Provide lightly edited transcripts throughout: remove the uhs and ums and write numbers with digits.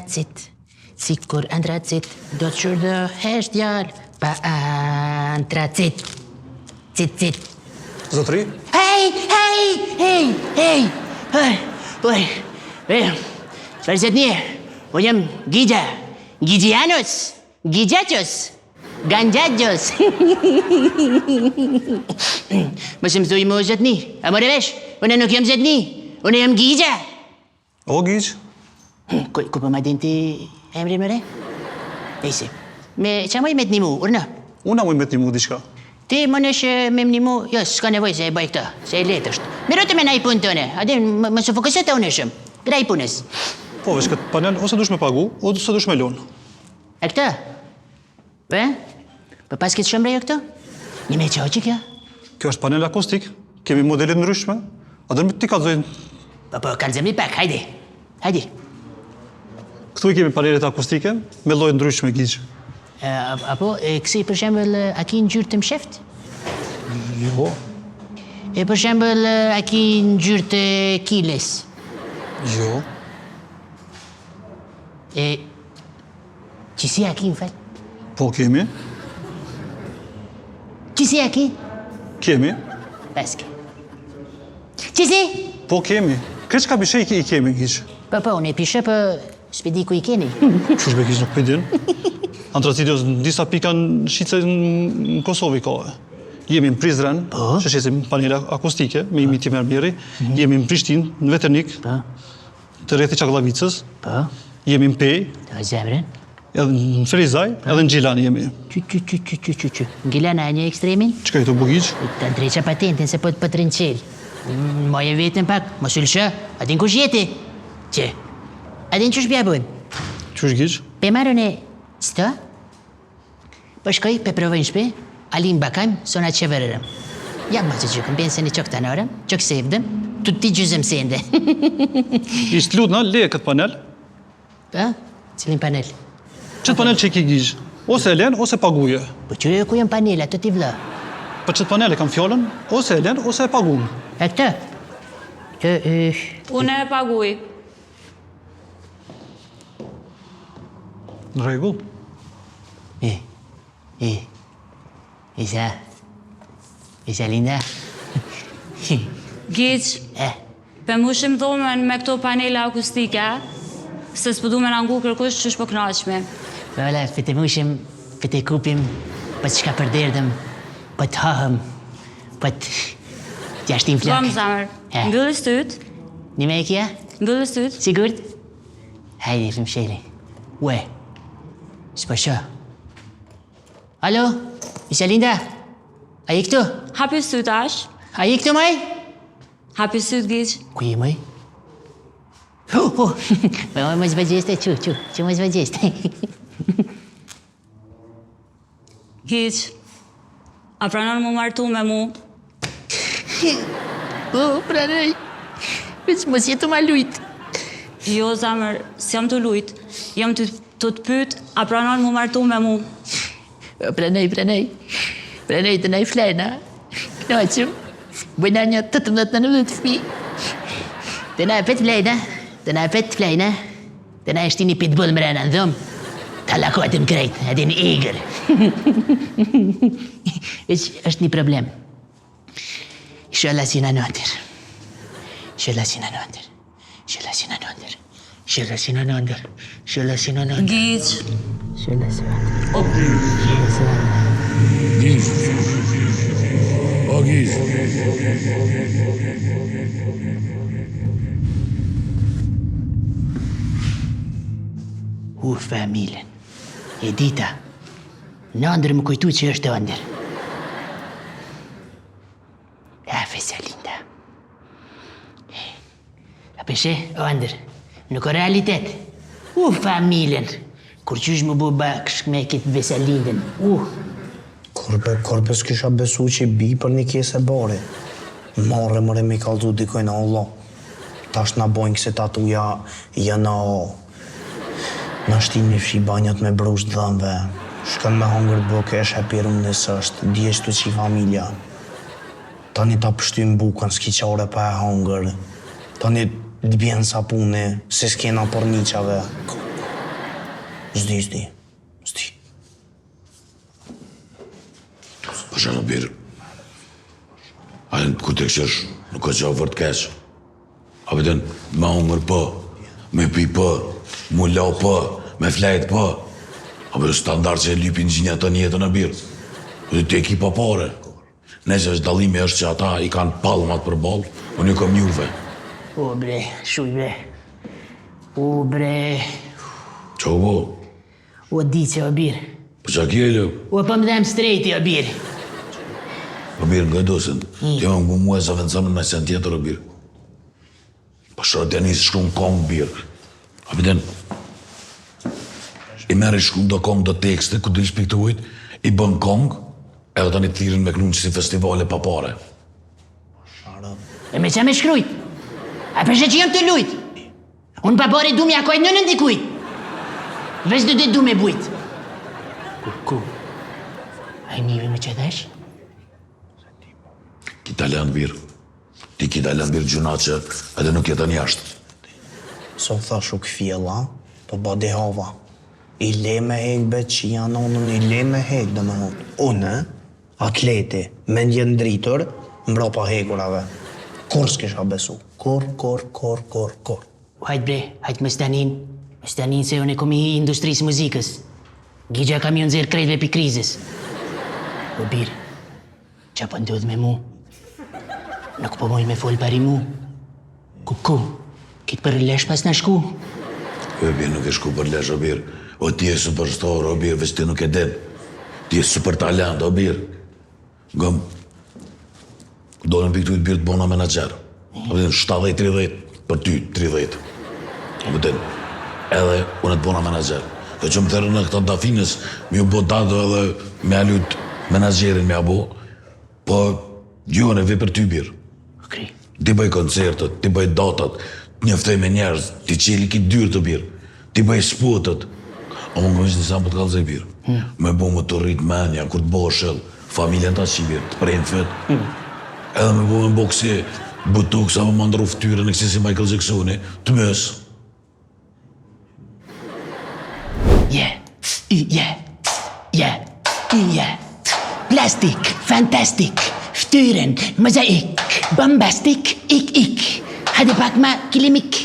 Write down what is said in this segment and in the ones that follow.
antracit. Sikur antracit do të shërdëhesh djalë pa antracit. Cit. Zotri? Hej! Çfarë zotnie? Unë jam Gigja. Gigjianos. Gigjachos. Gangjajos. Mos më thuj më zotni. A more vesh? Unë nuk jam zotni. Unë jam Gigja. O, Gjigj? Ku po ma din ti emrin mëre? Ejse. Me qa moj me të nimu, urna? Una muj me t'nimu diçka. Ti më nësh me më nimu, jo, s'ka nevoj se e bëj këta, se e letë është. Mirë të me na i punë tëne, adin më sufokëse të uneshëm. Gra i punës. Po, vesh këtë panel ose dush me pagu, ose dush me lonë. E këta? Pe? Për pas këtë shëmrejo këta? Një me qoqi kja? Kjo është panel akustik, kemi modelit ndryshme, a dërmi ti kalzojnë. Po, kalzëm një pak, hajde. Këtu i kemi panelet akustike, me lloje ndryshme, Gjigj. Apo, kësi për shembël, a ki ngjyrë të msheft? Jo. E për shembël, a ki ngjyrë të kiles? Jo. E, qësi a ki në fel? Po, kemi. Qësi a ki? Kemi. Paske. Qësi? Po, kemi. Kreç ka bishej i kemi, Gjigj. Po, unë e pishe për shpedi ku i keni. Qështë be, Gjigj, nuk pëjdin. Antracidios në disa pika në shqice në Kosovë i ka. Jemi në Prizren, që shesim panele akustike, me imitim Ermiri. Jemi në Prishtinë, në Veternik, të rrethi Çakallavicës. Jemi në Pej. Të zemrën. Edhe në Ferizaj, edhe në Gjilan jemi. Që. Në Gjilan a një ekstremin? Çka i të Bugjiq? Të ndreqa patentin se po të rinqel. Moje vetën pak, mos ullëshë, adin kush jeti? Që? Adin që shbja bujmë? Qysh, Gjigj? Pe marën e sta? Po shkoj, pe provojnë shpe, alin bakajmë, sona që vërërëm. Jam ma që gjykëm, bjenë se një qok të nërëm, qok sevdëm, të ti gjyzëm sende. Ishtë lutna, leje këtë panel. Pa? Cilin panel? Qëtë panel që i ki, Gjigj? Ose e len, ose paguje. Po që e ku jëm panel, ato t'i vla. Për qëtë panel e kam fjallën, ose e len, ose e pagun. E këtë? Unë e paguj. Në rregull. Isa linda. Gjigj, pe mushim dhomën me këto panele akustike, se s'pëdu me nangu kërkush që shpo knaqme. Po valla, fete mushim, fete kupim, po të shka përderdëm, po të hahëm, po të jashtim flak. Vam zamër, mbyllë styt, Një me e kja? mbyllë styt. Sigurt? Hajde, fëm sheli. Ue, s'po shë. Alo, Isa Linda? A i këtu? Hapi styt ash, A i këtu, maj? hapi styt, Gjigj. Ku je, maj? Mos vëgjeste, që mos vëgjeste. Gjigj, a pranon mu martu me mu? Pranej. Veç mos jetu ma lujt. Jo, zamër, s'jam të lujt. Jam të të pyt, a pranon mu martu me mu? Pranej. Pranej të nej flejna. Knoqëm. Bëjna një 18-19 fmi. Të na e pet flejna. Të na e shtini pitbull mrena në dhumë. Ta lakotim krejt, edin eger. Veç është një problem. Sholla sina nëndër. Gjigj, O Gjigj. Familjen. E dita. Nëndër më kujtu që është ëndër. Fesa linda. A peshe, ëndër. Nuk o realitet. Familjen. Kur qysh më bu bakshk me këtë veselindën. Korpe s'kisha besu që i bi për një kese bore. Marre mëre me kaldu dikojnë Allah. Tash na bojnë këse tatuja janë na shtin një fshi banjat me brush dhëmve. Shkën me hongër bëke, e shepirëm në sështë, djeshtu që i familja. Tani ta pështym bukën, s'ki qare pa e hongër. Tani t'bjen sapuni, se s'kena për niqave. Zdi. Pasha në birë, kur të këshësh, nuk ka qa vërtë keq. A vetën, me hungër po, me pi po, mu lau po, me flajt po. A vetën standard që e lypin gjinja të njetën e birë. Dhe të ekipa pare. Nëse është dalimi është që ata i kanë palmat për balë, unë i kom juve. O bre, shuj bre. O bre. Qa u bo? O di që o birë. Po qa kje, lë? O po më dhem strejti o birë. O birë nga dosin, të jam më muaj sa vendësame në sen tjetër o birë. Po shërët janë i shkru në kongë birë. A pëtën, i merë i shkru do kongë do tekste, ku do i shpiktuit, i bën kongë, edhe tani të thirin me knunë që si festivale pa pare. E me qa me shkrujt? A përshë që jam të lujt? Unë pa pare du mja kojt në ndikujt. Vesh do të du me bujt. Ku? A i njive me që dhesh? Italian birë. Ti ki italian birë gjuna që edhe nuk jetën jashtë. So thash u këfjela, po ba de hava. I le me hek bet që janë onën, i le me hek dhe me hek. Unë, atleti, me njën dritër, mbra pa hekurave. Kur s'kisha besu. Kur. Hajt bre, hajt me stanin. Me stanin se unë e kom i industrisë muzikës. Gjigja kam ju nëzirë krejtve pi krizis. O birë, qa po ndodh me mu? Nuk po moj me fol pari mu. Ku? Kitë për lesh pas në shku? E birë nuk e shku për lesh, o birë. O ti e superstar, o birë, veç ti nuk e din. Ti e super talent, o birë. Gëm, dolem piktu i birë të bona menager. O birë, 70-30, për ty, 30. O birë, edhe unë të bona menager. Dhe që më thërë në këta dafinës, mi u bo datë edhe me alut menagerin me abo, po gjuhën e vej për ty birë. Okej. Ti bëj koncertet, ti bëj datat, njoftoj me njerëz, ti qeli ki dyrë të birë, ti bëj spotët. A më ngëmësh njësa më të kalëzaj birë. Me bo më të rritë menja, kur të bo shëll, familjen ta që birë, të prejnë fët. Edhe me bo me bo kësi butuk, sa më mandru ftyre në kësi si Michael Jacksoni, të mësë. Plastik, fantastik, ftyren, mozaik, bombastik, ik. Hadi pak ma kilimik.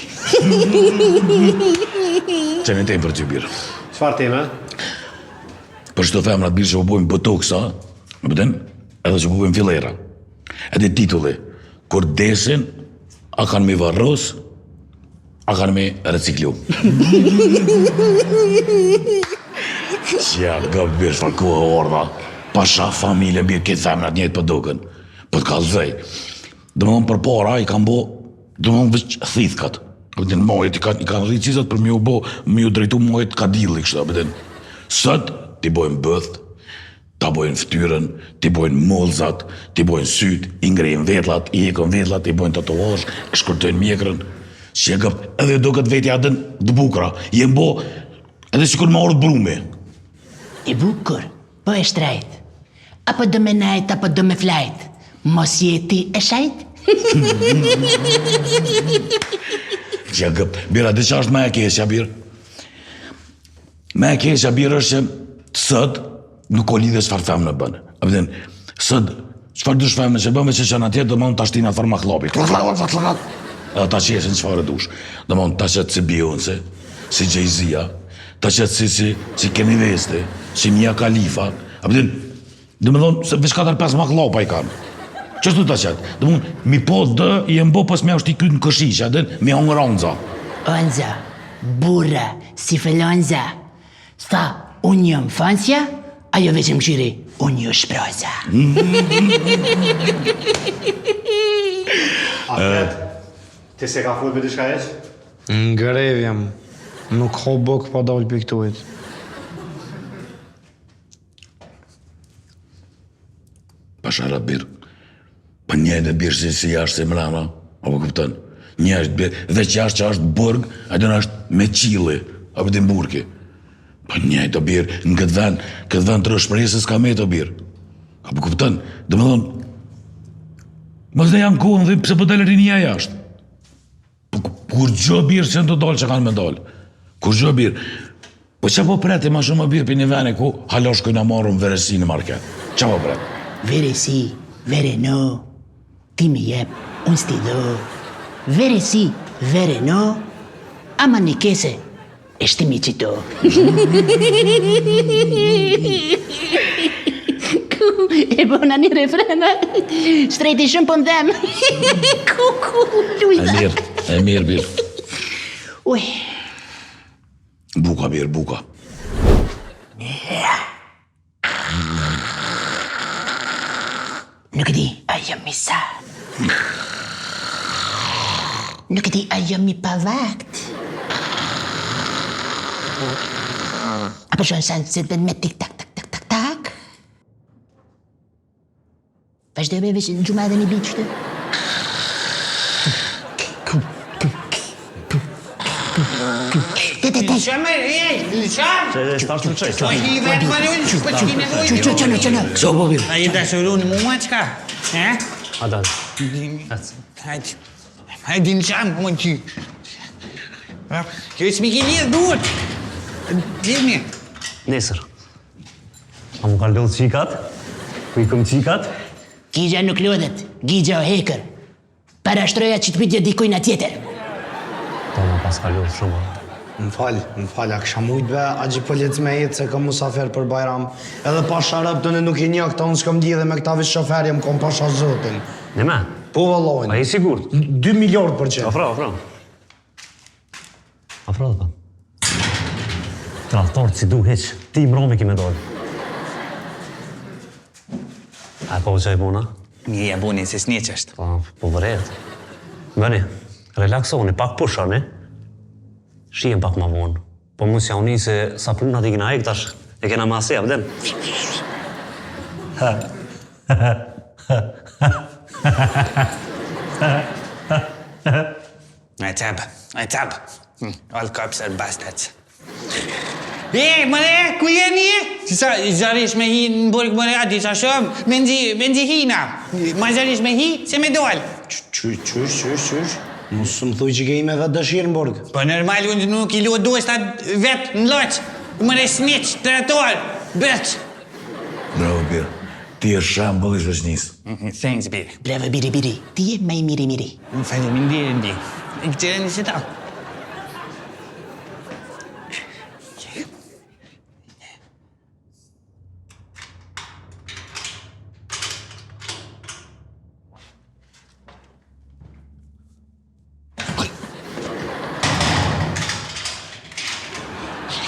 Që në temë për ty birë. Çfarë teme? Për shto femrat birë që po bojmë botoksa, më pëtën, edhe që po bojmë filera. Edhe titulli, kur desin, a kanë me varros, a kanë me reciklu. Qja, gëbë birë, shfar kohë orda, pasha familje birë, këtë femrat njëtë për duken, për të kalëzvej. Dhe më dhëmë për para, i kanë bo, dhe më dhëmë vëq thithkat. Pëtën, mojet i kanë rritë qizat për mi u drejtu mojet kadili, kështë, pëtën. Sët, ti bojnë bëth, ta bojnë ftyren, ti bojnë molzat, ti bojnë syt, i ngrejnë vetlat, i hekën vetlat, i bojnë tatuash, e shkurtojnë mjekrën. Shegëp, edhe do këtë vetja adën dë bukra, jem bo, edhe sikur më orët brumi. E bukur, po e shtrajt. Apo do me najt, apo do me flajt. Mos jeti e shajt? Shegëp, bira, dhe që është me e kesha, birë? Me e kesha, birë, është që sët nuk o lidhe çfarë femë në bënë. A pëtën, sët, çfarë dush femë në që bënë, që që në tjetë dhe mënë të ashtina thërma klopi. Edhe ta qesin çfarë dush. Dhe mënë ta qetë si Beyoncé, si Jay-Z-a, ta qetë si Kanye West, si Mia Khalifa. A pëtën, dhe më thonë, se veç 4-5 maklopa i kanë. Qështu ta qetë? Dhe mënë, mi po dë, i e mbo pas me është i kytë në këshisha, dhe mi hongër onza. Onza, burra, si felonza. Tha, unë jëm fansja, ajo veç më qyri, unë ju shproza. Afet, ti se ka full për diçka eq? Ngrev jam. Nuk ho bok pa dalë për këtuit. Pashara birë, për njëjtë e birë si jashtë se mrana, apo këpëtën, njështë birë, dhe që jashtë që është burg, a dhe në është me qili, apo dhe mburki. Për njëjtë e birë, në këtë vend të rëshpresës ka me të birë. Apo këpëtën, dhe më thonë, mos dhe janë kohën dhe pëse për dalë rinia jashtë. Kur gjë birë që në të dalë që kanë me dalë. Kur gjë birë, Po që po preti ma shumë më birë për një vene ku halosh këj në marrën veresi në market? Që po preti? Vere si, vere no, ti mi jep, unë s'ti do. Vere si, vere no, ama në kese, e shtimi qito. E bona një refrena, shtrejti shumë për mdhem. Lujda. E mirë, birë. Uj, Buka, birë, buka. nuk e di, a jam mi sa. Nuk e di, a jam mi pa vakt. Apo shonë sanë se të me tik tak tak tak tak tak. Vazhdoj me vesh në gjuma edhe një bitë shtë. Qo po birë? A i dashuru në mua qka? Adan. Hajde në qamë, më që. Kjo është mi ki lidhë duhet. Lidhë Nesër. A më kanë lodhë qikat? Ku i këm qikat? Gigja nuk lodhet, Gigja o hekër. Para shtroja që të pytje dikujna tjetër. Ta më pas ka lodhë shumë. Më falë, a kësha mujtë be, a gjë pëllet me jetë se kam musafer për Bajram. Edhe pa sharëp të në nuk i një këta, unë s'kam di dhe me këta vishë shoferje, më kom pasha zotin. Në me? Po vëllojnë. A i sigur? 2 miliard për që. Afro. Afro dhe pa. Tradhtarët si du heq, ti mromi ki me dollë. A po që e bona? Një e buni se s'nje që është. Po vëret. Bëni, relaksoni, pak pushani. Shijem pak ma vonë. Po mos ja uni se sa prunat i kena e këtash, e kena masi, abden. E tabë. All cops are bastards. Mëre, ku jeni? I zarish me hi në burg mëre, ati qa shumë, me nxi hina. Ma zarish me hi, se me dollë. Qysh. Mos më thuj që ke ime vetë dëshirë në burg. Po normal, unë nuk i lo dojës ta vetë në loqë. Mëre smiq, tretor, bëç. Bravo, birë. Ti e shambull i shveçnisë. Thanks, biri. Bravo, biri, ti je me i miri. Më faleminderit, biri. I këtire një që ta.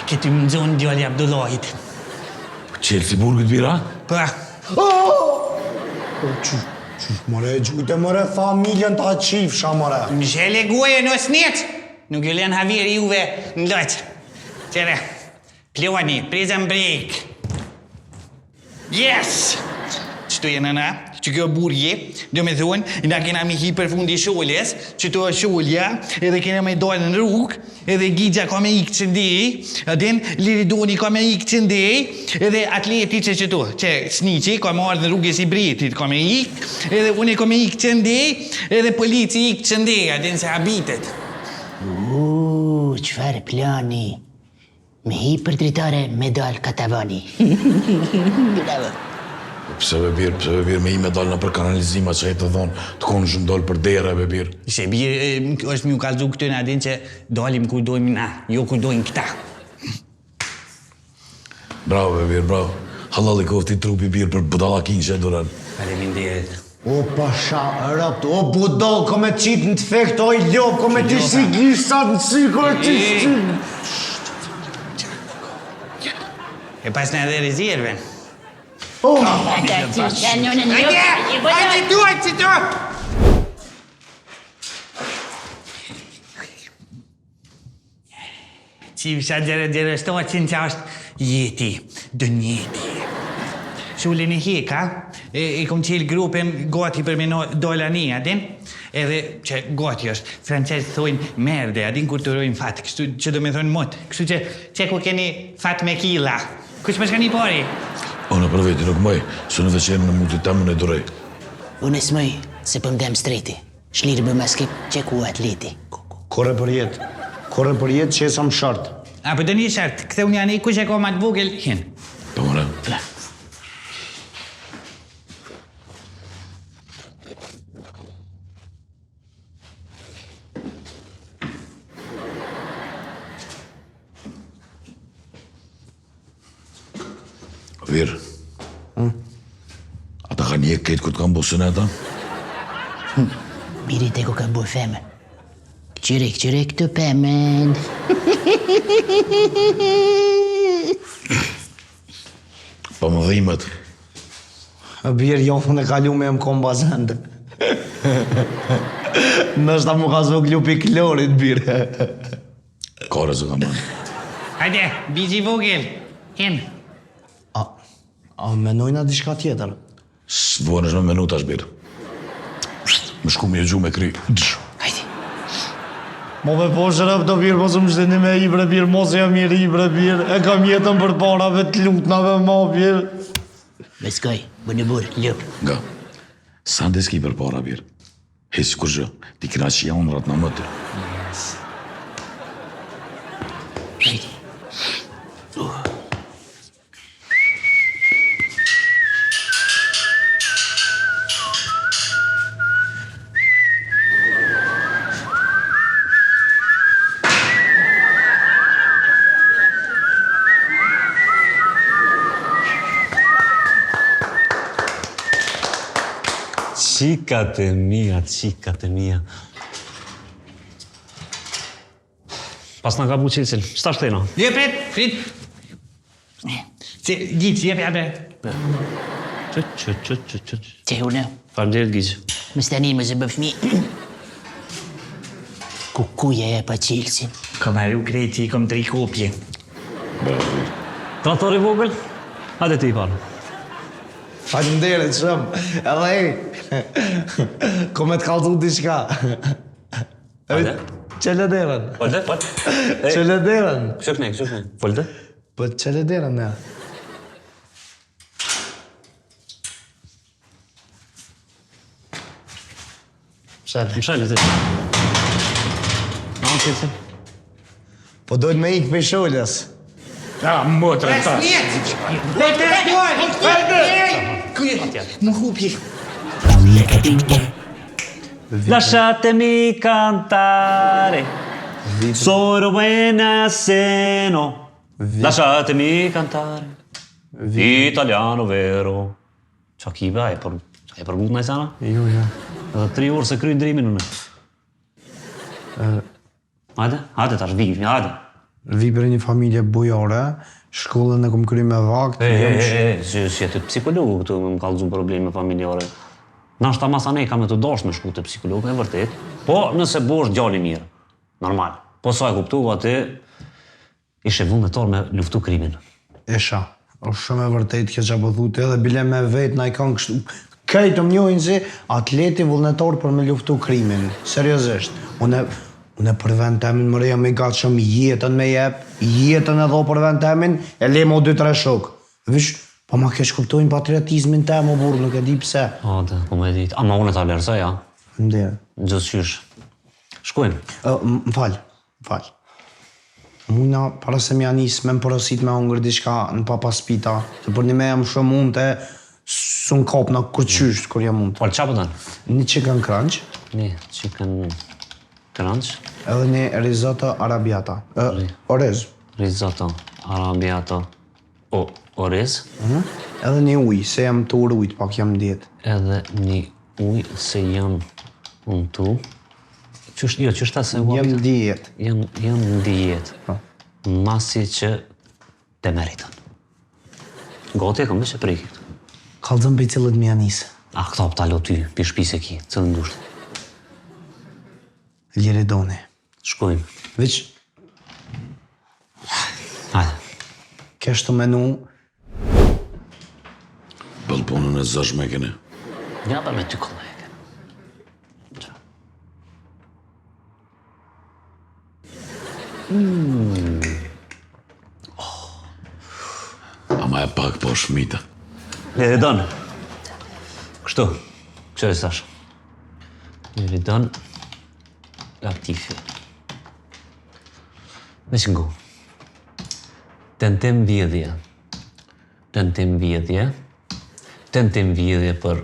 Këti më nëzonë djali Abdullahit. Qelë si burgët, bira? Pa. More, gjujte more familjen ta qifsha, more. Më shele goje në snec. Nuk ju len haviri juve në loqë. Qere, ploni, prison break. Yes! Qëtu jenë na, që kjo burje, do me thonë, na kena mi hi për fundi sholles, qëtu është sholja, edhe kena me dojnë në rrugë, edhe Gigja ka me ikë qëndej, adin Liridoni ka me ikë qëndej, edhe atleti që qëtu, që Sniqi ka me ardhë në rrugës i Bretit ka me ikë, edhe une ka me ikë qëndej, edhe polici ikë qëndej, adin se habitet. Qëfar plani? Me hi për dritare, me dal katavani. Bravo. Pse be birë, me i me dalë në për kanalizima që e të dhonë, të konë shumë dalë për dera, be birë. Se birë, është mi u kalzu këtë në adin që dalim ku dojmë na, jo ku dojmë këta. Bravo, be birë, bravo. Halali kofti trupi birë për budalakin që e duran. Faleminderit. O pasha, rapt, o budal, ko me qitë në të fekt, o i ljop, ko me ti si glisat në si, ko me ti si... E pas në edhe rezerven. Hajde, duaj që tu! Qivësha gjere shtocin që është jeti, dënjeti. Shullin e heka, e kom qilë grupin gati për me dola një, adin? Edhe që gati është, francesë thojnë merde, adin kur të rojnë fatë, kështu që do me thonë mot, kështu që ku keni fatë me kila. Kush më shka një pari? Ona për veti nuk mëj, së në veqenë në mutit të më në durej. Unë e smëj, se pëmdem streti. Shlirë bë maskip që ku atleti. Kore për jetë që e sa më shartë. A, për të një shartë, këthe unë janë i kush e ka ma të vogël, hin. Po mëre. Virë. Ata ka një këtë këtë kam bësën e ata? Biri te ku ka bërë femën. Qyrek të pëmen. Po më dhimet. Birë, jo, unë e kalu me më kom bazendë. Nështë ta mu ka zog lupi klorit, birë. Kare zë kam banë. Hajde, bigi vogël, hin. A menojna diçka tjetër? Së vojnë është me minuta shbirë. Më shku mi e gju me kry. Hajde. Mo me po shërëp të birë, po së më shteni me i bre birë, mos jam mirë i bre birë. E kam jetën për parave të lutnave ma birë. Me skoj, bënë burë, lëp. Nga, sa ndës ki për para birë. Hesë kur gjë, ti kina që janë ratë në mëtë. Hajde. Qikat e mia. Pas nga ka bu qilësin, qëta shtena? Je, prit. Gjitë, jep, jabe. Që unë, Faleminderit Gjigj. më stani më zë bëfmi. Kukuja e pa qilësin. Kom arru kreti, kom 3 kopje. Traktori vogël? Hajde ti i parë. Faleminderit shumë. Edhe e, ko me të kaltu diçka. Hajde. Qele derën. Folde. Qele derën. Kështu këne. Folde. Po qele derën, ne. Më shalë ti. Në qilësin. Po dojtë me ikë për sholës. Ja, më të rëta. Më hupi. Lasciatemi cantare, sono buena se no. Lasciatemi cantare, italiano vero. Qa kiba, e për gut në i sana? Jo. Edhe 3 orë se kry ndrimin unë. Hajde tash, hajde. Vi për një familje bujore, shkollën e kom kry me vakt. Si jetë psikologu këtu më kallëzu probleme familjare. Nashta masa ne kam e të dosh me shku të psikologë, e vërtet. Po nëse bosh djali mirë, normal. Po sa e kuptu, aty ishe vullnetar me luftu krimin. Esha, është shumë e vërtet kjo që po thute edhe bile me vetë na i kanë kështu. Kajtë më njojnë si atleti vullnetar për me luftu krimin. Seriozisht. Unë për vend temin më reja me gatshëm jetën me jep, jetën edhe për vend temin, e le mo 2-3 shok. Vish, po ma kesh kuptojnë patriotizmin tem, o burë, nuk e di pse. Po me dit. Ama unë e ta lërësa, ja. Ndje. Gjësqysh. Shkojmë. Më falë. Muna, para se më janis me më porosit me hongër diçka në papaspita, të për një me jam shumë mund të sun kap në kërqysht, kur jam mund. Falë, qa për tënë? Një chicken crunch, Një chicken crunch, edhe një risotto arrabbiata. Orez. risotto arrabbiato orez, Edhe një uj, se jam të urujt, pak jam djetë. edhe një uj se jam unë tu. Qështë ta se Jam djetë. Jam në dijetë. Masi që te meritën. Gati e kam dhe që preki këtë. Kaldëm për cilët më janis. A këta për talo ty, për shpise ki, cëllë ndushtë. Liridoni. Shkojmë. Veç, Hajde. kesh të menu, Bëllponën e zësh me kene. Ja për me ty kolege. Ama e pak po shmita. Liridon. Kështu. Kështu e stash. Liridon. Latifi. Veç ngu. Tentim vjedhje. Tentim vjedhje. Tentim vjedhje për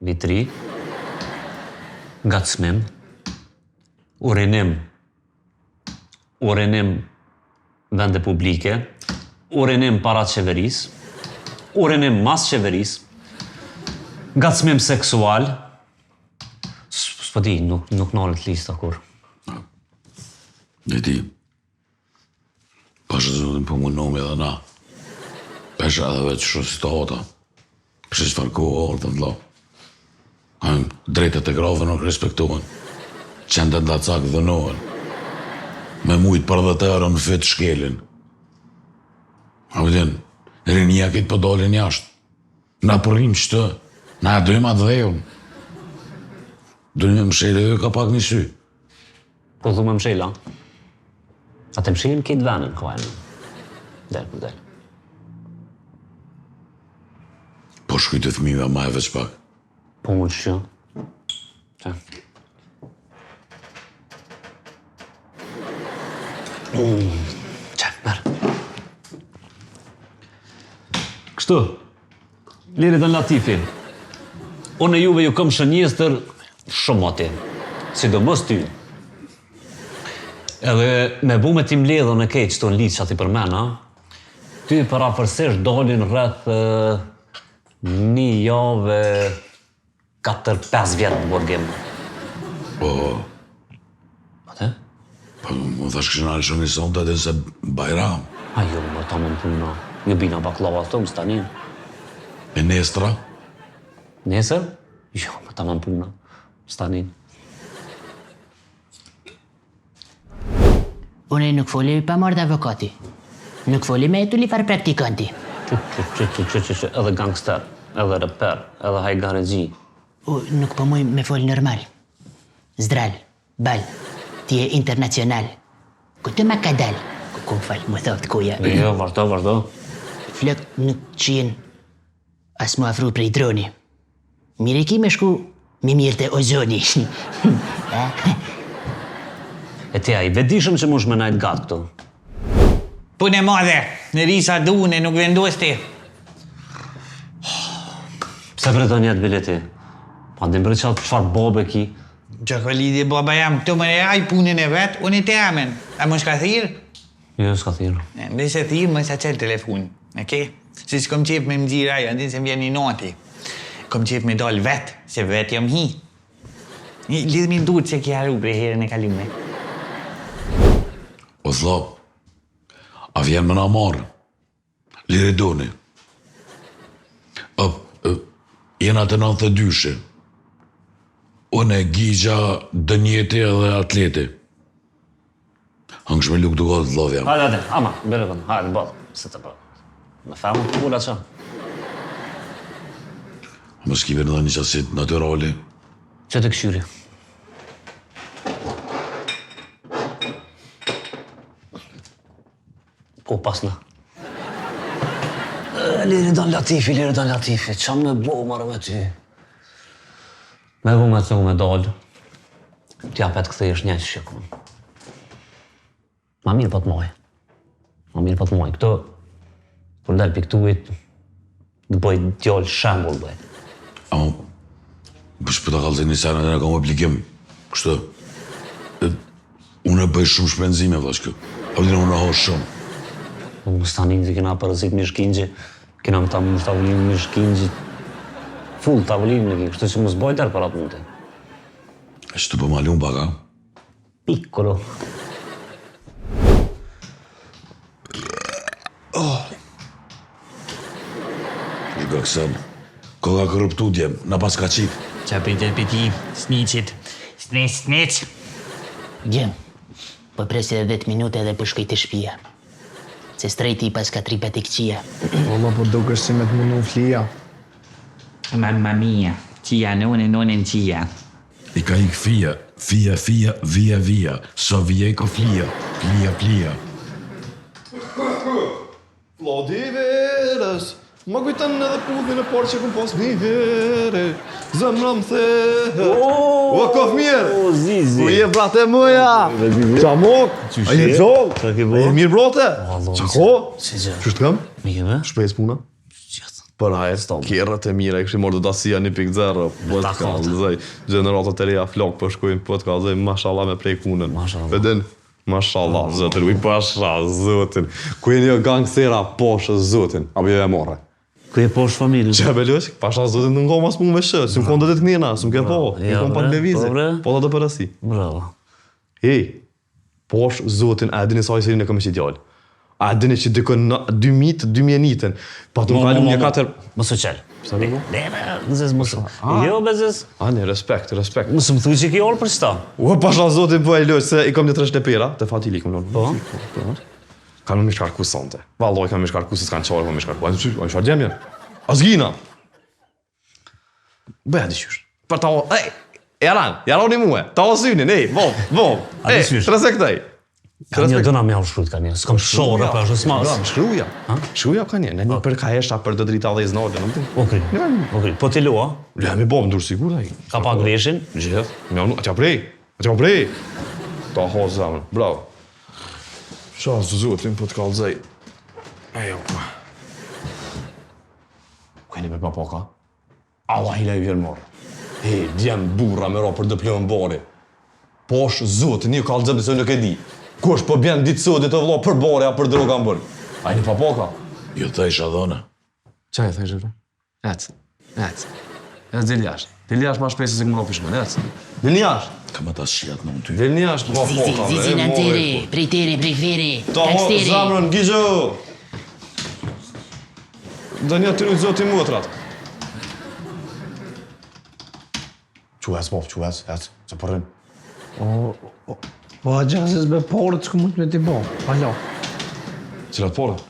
vitri. Ngacmim. Urinim. Urinim vende publike. Urinim para qeveris. Urinim mas qeveris. Ngacmim seksual. S'po di, nuk nalët lista kur. Dhe ti, pashë zotin për mundomi edhe na. Pesha edhe veç shumë si të hota. Kështë që farko orë të ndlo. Drejtet e grave nuk respektohen. Qendet nga cak dhënohen. Me mujt për dhe të erë në fit shkelin. A vëdin, rinja kitë për dolin jashtë. Na përrim qëtë, na dojmë atë dhejëm. Dojmë mshele dhe ka pak një sy. Po dhume mshela. Atë mshelin kitë venën, kohajnë. Del. Po shkujtë fëmive ma e veç pak. Po më që. Qa. Qa, merë. Kështu, Liri dhe Latifi, unë e juve ju këm shënjestër shumë ati, sidomos ty. Edhe me bu me tim ledhën e kejtë qëto në liqë që ati për mena, ty para përsesh dolin rreth një jave 4-5 vjetë në borgim. Po, Ate? po, më thash kështë në alë shumë një sonë të se Bajram. Ajo, më ta më në puna. Një bina baklava të më stanin. E nestra? Nesër? Jo, më ta më në puna. Stanin. Unë nuk foli pa marrë dhe avokati. Nuk foli me tu li farë praktikanti. Që, edhe gangster, edhe reper, edhe hajgarëgji. Nuk po muj me fol normal. Zdral, bal, ti je internacional. Ku të ma ka dal? Ku më falë, më thot kuja. Jo, vazhdo. Flok nuk qenë as mu afru prej droni. Mire ki me shku mi mirë të ozoni. E tja, i vedishëm që mush me najtë gatë këtu. Punë e madhe, në risa dune, nuk vendos ti. Pse vreton jetë bileti? Pa ndim bre qatë qfar bobe ki? Që ka lidhje baba jam, të më reaj punën e vetë, unë i të amen. A më shka thirë? Jo, s'ka thirë. Dhe se thirë, më sa qelë telefon, okej? Se s'kom qep me më gjira, andin se më vjen një nati. Kom qep me dalë vetë, se vetë jam hi. Lidhë mi ndurë që kja ru bre herën e kalume. O thlo, a vjen më na marë? Liri doni. Jena të 92-shë. Unë e Gigja, Dënjeti edhe Atleti. Hangë shme luk të godë të lovja. Hajde, ama, bere kënë, hajde, bëllë, se të bëllë. Me famë të pula që. Më s'kive në dhe një qasit naturali. Që të këshyri? Po pasna. Liri don Latifi, qa më në bo marë me ty? Me bu me të me dollë. T'ja pet këthejesh një që shikon. Ma mirë po të moj. Këto, kur del piktuit, të bëj djollë shembull bëj. Amo, për shpëta kalëzë një sena dhe në kam obligim. Kështë, unë e bëj shumë shpenzime, vlashkë. Aplinë unë e hosh shumë. Më stanin që kena përësit një shkinqi, kena më tavullin një shkinqi, full tavullin në ki, kështë që më zboj tërë për atë mundë. E që të për malun baka? Piccolo. Shka kësën, ko ka kërëptu djem, në pas ka qip. Qa për ti, snicit, snic. Gjem, po presi edhe 10 minute dhe po shkoj të shpia. Se strejti pas ka tripet e këqia. Valla po dukesh si me të mundu flia. Mamma mia, qia non qia. I ka ik fia, via, so vjeko flia, plia. Vladimiras, Ma kujton edhe pudhin e parë që kum pas një herë, zemra më the. O, kof mirë. O, Zizi. Ku je brate moja? Qa mok? A je zoll? Qa ke bo? A je mirë brate? Qa ko? Si gjë? Qështë kam? Mike me? Shpejt puna? Për hajë, kjerët e mira, kështu morë do dasia 1.0, po të kallëzaj, gjeneratët e reja flok për shkojnë, po të kallëzaj, mashallah me prej punën. Mashallah. Vedin, mashallah, zëtën, uj pasha, zëtën. Ku e një gangsera poshë zëtën, apo jo e morë. Ku e poshë familën? Që e belësh, pasha zëtën në ngoma s'mu me shë, s'm konë dhe të kënina, s'm ke po, në konë pa televizi, po dhe të përësi. Bravo. Hej, poshë zëtën, a edini sa i serin e këmë që djallë. A edini që dikën 2000 pa të më kalu një 4... Mësë qelë. Sa me bo? Nëzës mësë. Jo, bezës. Ani, respekt. Mësë më thuj që ki orë për qëta. Ua, pasha zotin po e lojë, se i kom një 3 shtepera, të fati li kom lojë. Po? Kanë më shkarku sante. Valloj, kanë më shkarku, se s'kanë qarë, më shkarku. A në shfarë gjemja? A zgjina! Bëja di qysh. Për ta o... Ej, jaroni muhe, ta o synin, ej, vom. Ej, tresektaj. Ka një dëna me shkrujt ka një, s'kam shore për është s'mas. Shkruja. Shkruja ka një, në një për ka esha për të drita dhe iznore, në më Okej, po t'i lua? Ja, mi bom, ndur sigur, aj. Ka pa greshin? Gjithë, a qa prej. Ta ho zamën, bravo. Qa zotin për të kalëzaj. Ejo, pa. Kujni me papoka? Allah i lej vjerë morë. He, djem burra me ro për dëplëmën bari. Posh zotin, një kalëzaj bëse nuk e di. Kush po bjen ditë sodit të vlo për bari a për droga më bërë. A një papoka? Jo të isha dhona. Qa e thejshë, bre? Ec, del jashtë. Del jashtë ma shpesë se këmë ropi shme, ec. Del jashtë. Ka më ta shqiat në më ty. Del jashtë, papoka, Zizi në tëri, prej tëri, prej feri, Ta ho, zamrën, gjigjo! Dë një të rujtë zoti mutrat. Ques, mof, ques, që përrin. Po a gjasës be porët që mund me t'i bo, alo. Cilat porët?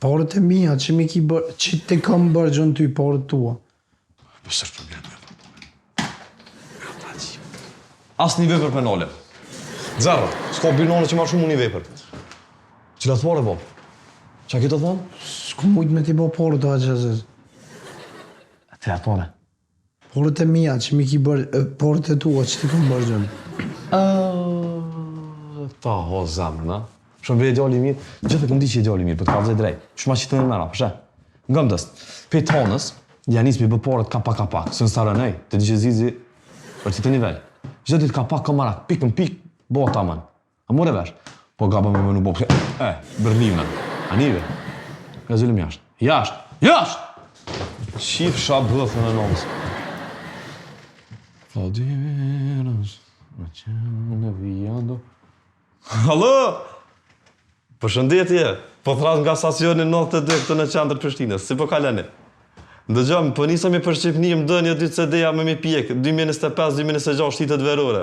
Porët e mija, që mi ki bërë, që te kam bërë gjënë ty porët tua. Po sërë problem me. As një vepër penale. Zerra, s'ka binone që ma shumë një vepër. Cilat porët, bo? Qa ki të thonë? S'ku mujt me t'i bo porët a gjasës. Cilat porët? Porët e mija, që mi ki bërë, porët e tua, që ti kam bërë gjënë. Ta ho zamrë, na? Shumë vej e djalli mirë, gjithë e këm di që e djalli mirë, për të kalëzaj drejt. Shma që të në mëra, përshe? Ngëm dëst, pe tonës, janis me bë porët kapak, së në sarënej, të di që zizi për të nivel. Gjithë ditë kapak marak, pikën pik, bota man. A more vesh? Po gaba me mënu bo, bërnime, anive. E zullim jashtë! Qif shab bëthën e nëmës. Flaudimeros, në qenë në vijando. Halo! Përshëndetje, po thras nga stacioni 92 këtë në qendër Prishtinës, si po kaleni? Ndëgjëm, po nisëm i për Shqipni, më dënë një 2 CD-ja me mi pjekë, 2025-2026 shtitet verore.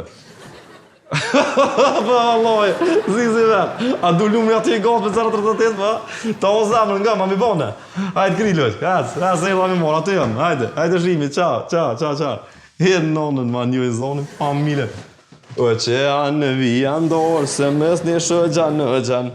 Po, alloj, zizi vetë, a du lumë aty i gatë për 038, po? Ta o zamër nga, ma mi bone. Hajde krilloj, hajde, e la mi morë, aty jam, hajde shrimi, ciao. Hedë nonën, ma një i zonin, familje. O që janë në vijan dorë, se mes një shëgjan në gjan.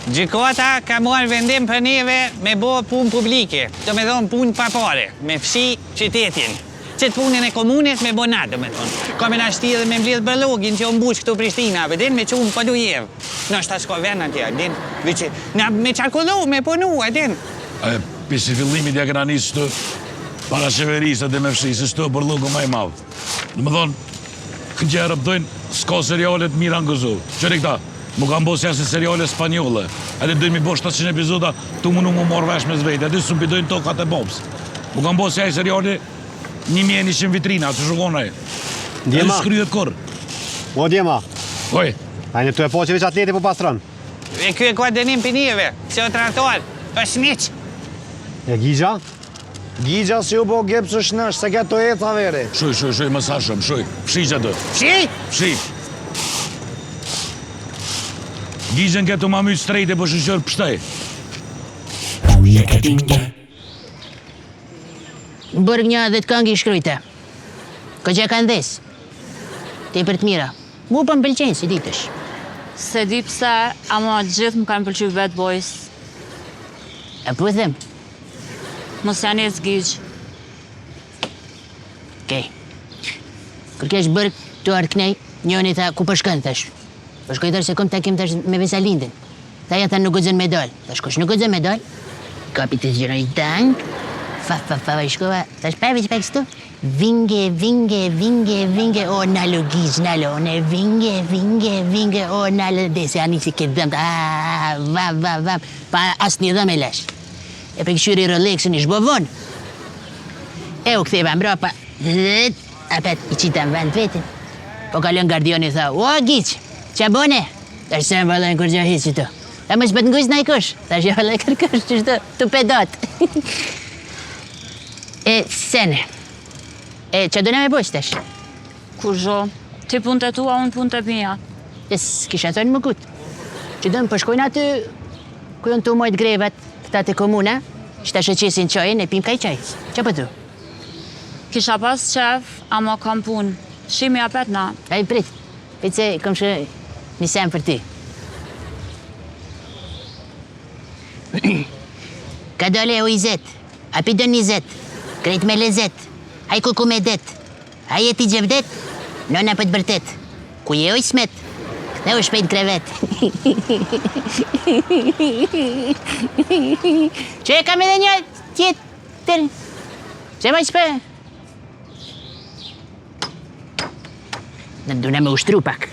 Gjykata ka marrë vendim për neve me bo punë publike, do me thonë punë pa pare, me fshi qytetin. Qëtë punën e komunes me bo natë, do me thonë. Ka me nashti edhe me mbledh bërlogin që o mbush këtu Prishtina, vedin me qunë pëllu jevë. Në është ta shko ven atje, din, me qarkullu, me punu, din. Pisi fillimit ja këna nisë të para qeverisët dhe me fshisë, shtë bërlogu ma i madhë. Në më thonë, këtë që e rëpdojnë, s'ka serialet mira në gëzu. Qëri këta, mu kam bo si asë seriale spanjolle. Edhe dojnë mi bo 700 epizoda, tu mu nuk mu morë vesh me zvejt. Edhe së mpidojnë tokat e bobs. Mu kam bo si asë seriale 1100 vitrina, që shukonaj. Edhe s'kryet kur. O, Djema. Oj. Ajnë të e po që veç atleti po pastron. E kjo e ka dënim për njeve, që o traktor, është miq. E Gigja? Gigja si u bo gjepë së shnesh, se ketë të eca veri. Shuj, më sashëm, shuj. Fshi që të. Fshi? Gjizën këtu ma mytë strejte po shëshërë pështaj. Bërg një dhe të këngi shkryte. Ko që kanë dhes. Te për të mira. Mu për më pëlqenë, si ditësh. Se di pse, ama gjithë më kanë pëlqy Bad Boys. E po them. Mos janë e zgjyq. Okej. Kur kesh bërë të arknej, njëni tha, ku përshkën, thash. Përshkoj thash se kom takim thash me Vesalindin. Tha ja tha nuk gëzën me dal. Thash kush nuk gëzën me dal? Kapi të zgjëroj tank. Fa, shkova. Thash pa veç pa kështu. Vinge, o nalo giz, nalo, ne vinge, o nalo desi, ani si ke dëmt, vam, pa as një dëm e lash. E pe këshyri Rolexin ish bovon. E u ktheva mbrapa, apet i qita në vend vetin. Po kalon gardioni tha, o giq, qa bone? Tash se më vëllën kur gjo hiq qëto. Ta më shpët ngujz në i kush, tash jo vëllën kërkush qështu, të pedot. E sene. E, që do në me bëjsh tash? Kur zho, ti pun të tua, unë pun të mija. E s'kisha thënë më gut. Që do në përshkojnë aty, ku jonë të umojt grevat, këta të komuna, që ta shëqesin qajin e pim kaj qaj. Që për tu? Kisha pas qef, ama kam pun. Shimi apet na. A i prit, se kom shë një sem për ti. Ka dole o i zet, api do një zet, krejt me lezet. Haj kuku me det, haj e ti gjevdet, nona për të bërtet. Ku je o i smet, këthe u shpejt krevet. Që e kam edhe një tjetër, që më shpe? Në duna me ushtru pak.